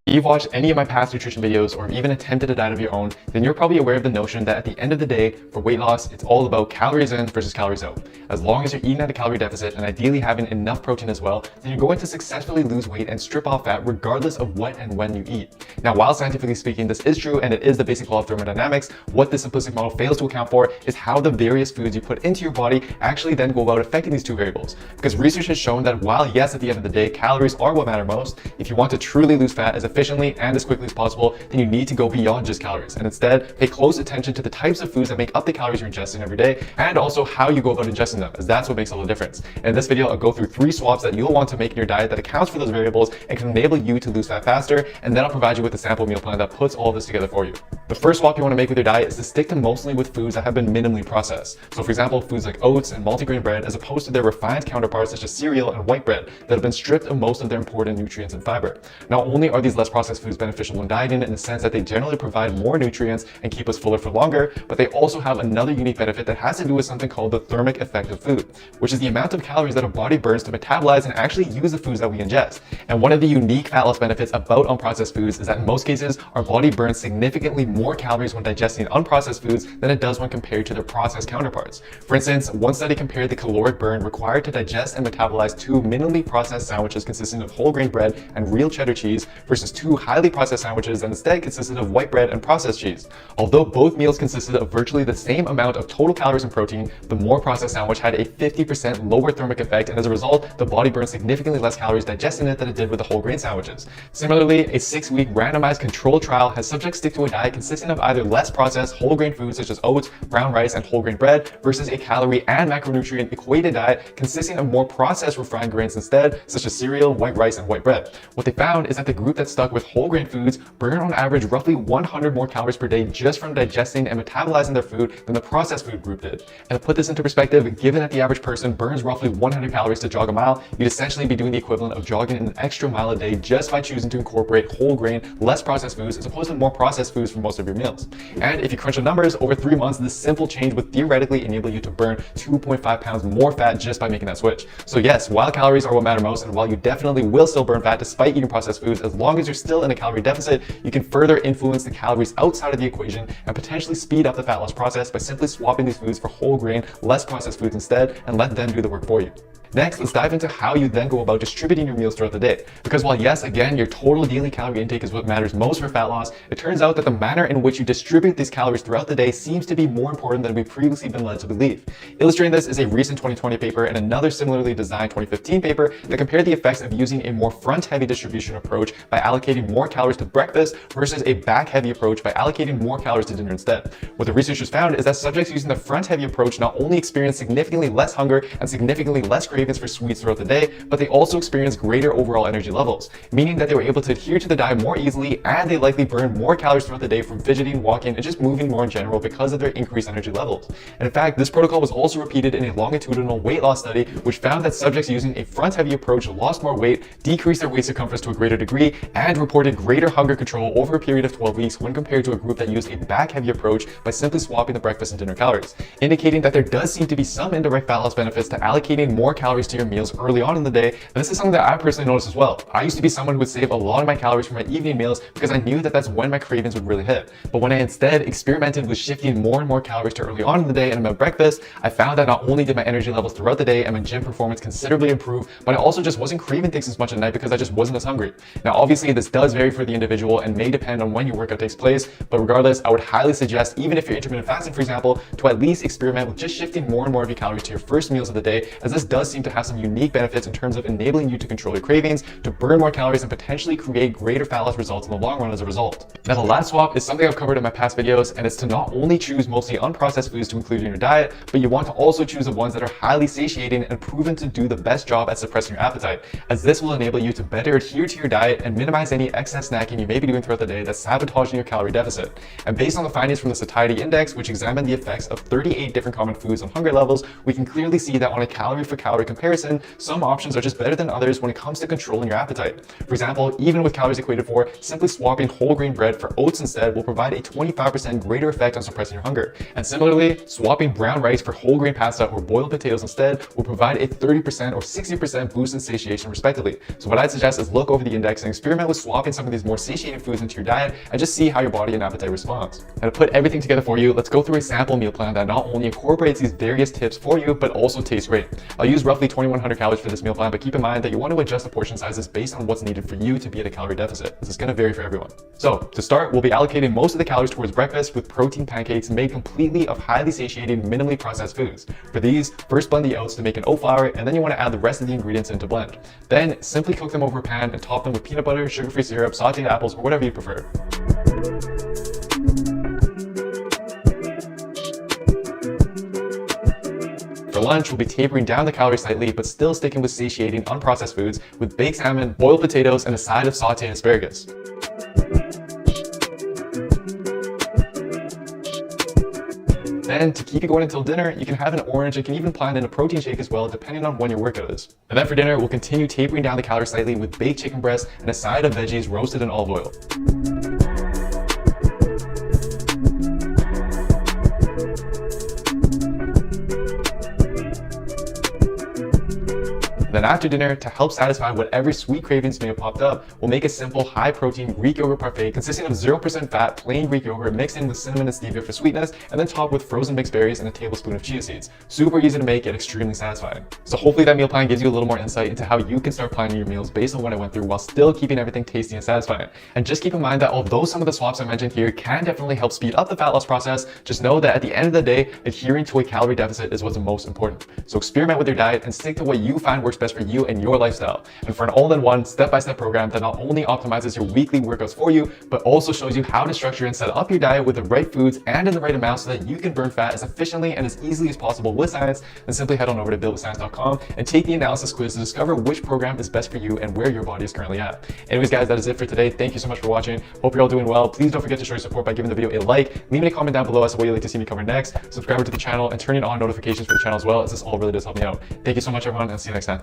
If you've watched any of my past nutrition videos or even attempted a diet of your own, then you're probably aware of the notion that at the end of the day, for weight loss, it's all about calories in versus calories out. As long as you're eating at a calorie deficit and ideally having enough protein as well, then you're going to successfully lose weight and strip off fat regardless of what and when you eat. Now, while scientifically speaking, this is true and it is the basic law of thermodynamics, what this simplistic model fails to account for is how the various foods you put into your body actually then go about affecting these two variables. Because research has shown that while yes, at the end of the day, calories are what matter most, if you want to truly lose fat as efficiently and as quickly as possible, then you need to go beyond just calories and instead pay close attention to the types of foods that make up the calories you're ingesting every day and also how you go about ingesting them, as that's what makes all the difference. And in this video, I'll go through 3 swaps that you'll want to make in your diet that accounts for those variables and can enable you to lose fat faster, and then I'll provide you with a sample meal plan that puts all this together for you. The first swap you want to make with your diet is to stick to mostly with foods that have been minimally processed. So for example, foods like oats and multigrain bread, as opposed to their refined counterparts such as cereal and white bread that have been stripped of most of their important nutrients and fiber. Not only are these less processed foods beneficial when dieting in the sense that they generally provide more nutrients and keep us fuller for longer, but they also have another unique benefit that has to do with something called the thermic effect of food, which is the amount of calories that our body burns to metabolize and actually use the foods that we ingest. And one of the unique fat loss benefits about unprocessed foods is that in most cases, our body burns significantly more calories when digesting unprocessed foods than it does when compared to their processed counterparts. For instance, one study compared the caloric burn required to digest and metabolize 2 minimally processed sandwiches consisting of whole grain bread and real cheddar cheese versus 2 highly processed sandwiches that instead consisted of white bread and processed cheese. Although both meals consisted of virtually the same amount of total calories and protein, the more processed sandwich had a 50% lower thermic effect, and as a result, the body burned significantly less calories digesting it than it did with the whole grain sandwiches. Similarly, a 6-week randomized controlled trial has subjects stick to a diet consisting of either less processed whole grain foods such as oats, brown rice, and whole grain bread versus a calorie and macronutrient equated diet consisting of more processed refined grains instead, such as cereal, white rice, and white bread. What they found is that the group that stuck with whole grain foods burned on average roughly 100 more calories per day just from digesting and metabolizing their food than the processed food group did. And to put this into perspective, given that the average person burns roughly 100 calories to jog a mile, you'd essentially be doing the equivalent of jogging an extra mile a day just by choosing to incorporate whole grain, less processed foods as opposed to more processed foods for most of your meals. And if you crunch the numbers, over 3 months, this simple change would theoretically enable you to burn 2.5 pounds more fat just by making that switch. So yes, while calories are what matter most, and while you definitely will still burn fat despite eating processed foods, as long as you're still in a calorie deficit, you can further influence the calories outside of the equation and potentially speed up the fat loss process by simply swapping these foods for whole grain, less processed foods instead, and let them do the work for you. Next, let's dive into how you then go about distributing your meals throughout the day. Because while yes, again, your total daily calorie intake is what matters most for fat loss, it turns out that the manner in which you distribute these calories throughout the day seems to be more important than we've previously been led to believe. Illustrating this is a recent 2020 paper and another similarly designed 2015 paper that compared the effects of using a more front-heavy distribution approach by allocating more calories to breakfast versus a back-heavy approach by allocating more calories to dinner instead. What the researchers found is that subjects using the front-heavy approach not only experienced significantly less hunger and significantly less cravings for sweets throughout the day, but they also experienced greater overall energy levels, meaning that they were able to adhere to the diet more easily and they likely burned more calories throughout the day from fidgeting, walking, and just moving more in general because of their increased energy levels. And in fact, this protocol was also repeated in a longitudinal weight loss study, which found that subjects using a front-heavy approach lost more weight, decreased their waist circumference to a greater degree, and reported greater hunger control over a period of 12 weeks when compared to a group that used a back-heavy approach by simply swapping the breakfast and dinner calories, indicating that there does seem to be some indirect fat loss benefits to allocating more calories to your meals early on in the day. And this is something that I personally noticed as well. I used to be someone who would save a lot of my calories for my evening meals because I knew that that's when my cravings would really hit. But when I instead experimented with shifting more and more calories to early on in the day and my breakfast, I found that not only did my energy levels throughout the day and my gym performance considerably improve, but I also just wasn't craving things as much at night because I just wasn't as hungry. Now, obviously, this does vary for the individual and may depend on when your workout takes place, but regardless, I would highly suggest, even if you're intermittent fasting, for example, to at least experiment with just shifting more and more of your calories to your first meals of the day, as this does seem to have some unique benefits in terms of enabling you to control your cravings, to burn more calories, and potentially create greater fat loss results in the long run as a result. Now, the last swap is something I've covered in my past videos, and it's to not only choose mostly unprocessed foods to include in your diet, but you want to also choose the ones that are highly satiating and proven to do the best job at suppressing your appetite, as this will enable you to better adhere to your diet and minimize any excess snacking you may be doing throughout the day that's sabotaging your calorie deficit. And based on the findings from the Satiety Index, which examined the effects of 38 different common foods on hunger levels, we can clearly see that on a calorie for calorie comparison, some options are just better than others when it comes to controlling your appetite. For example, even with calories equated for, simply swapping whole grain bread for oats instead will provide a 25% greater effect on suppressing your hunger. And similarly, swapping brown rice for whole grain pasta or boiled potatoes instead will provide a 30% or 60% boost in satiation respectively. So what I'd suggest is look over the index and experiment with swapping some of these more satiating foods into your diet and just see how your body and appetite responds. And to put everything together for you, let's go through a sample meal plan that not only incorporates these various tips for you, but also tastes great. I'll use roughly 2100 calories for this meal plan, but keep in mind that you want to adjust the portion sizes based on what's needed for you to be at a calorie deficit. This is going to vary for everyone. So to start, we'll be allocating most of the calories towards breakfast with protein pancakes made completely of highly satiating, minimally processed foods. For these, first blend the oats to make an oat flour, and then you want to add the rest of the ingredients into blend. Then simply cook them over a pan and top them with peanut butter, sugar-free syrup, sauteed apples, or whatever you prefer. For lunch, we'll be tapering down the calories slightly, but still sticking with satiating, unprocessed foods with baked salmon, boiled potatoes, and a side of sauteed asparagus. Then, to keep you going until dinner, you can have an orange and can even plan in a protein shake as well, depending on when your workout is. And then for dinner, we'll continue tapering down the calories slightly with baked chicken breast and a side of veggies roasted in olive oil. Then after dinner, to help satisfy whatever sweet cravings may have popped up, we'll make a simple high-protein Greek yogurt parfait consisting of 0% fat plain Greek yogurt mixed in with cinnamon and stevia for sweetness, and then topped with frozen mixed berries and a tablespoon of chia seeds. Super easy to make and extremely satisfying. So hopefully that meal plan gives you a little more insight into how you can start planning your meals based on what I went through while still keeping everything tasty and satisfying. And just keep in mind that although some of the swaps I mentioned here can definitely help speed up the fat loss process, just know that at the end of the day, adhering to a calorie deficit is what's the most important. So experiment with your diet and stick to what you find works best for you and your lifestyle. And for an all-in-one step-by-step program that not only optimizes your weekly workouts for you, but also shows you how to structure and set up your diet with the right foods and in the right amount so that you can burn fat as efficiently and as easily as possible with science, then simply head on over to builtwithscience.com and take the analysis quiz to discover which program is best for you and where your body is currently at. Anyways, guys, that is it for today. Thank you so much for watching. Hope you're all doing well. Please don't forget to show your support by giving the video a like, leaving a comment down below as to what you'd like to see me cover next, subscribe to the channel, and turning on notifications for the channel as well, as this all really does help me out. Thank you so much, everyone, and see you next time.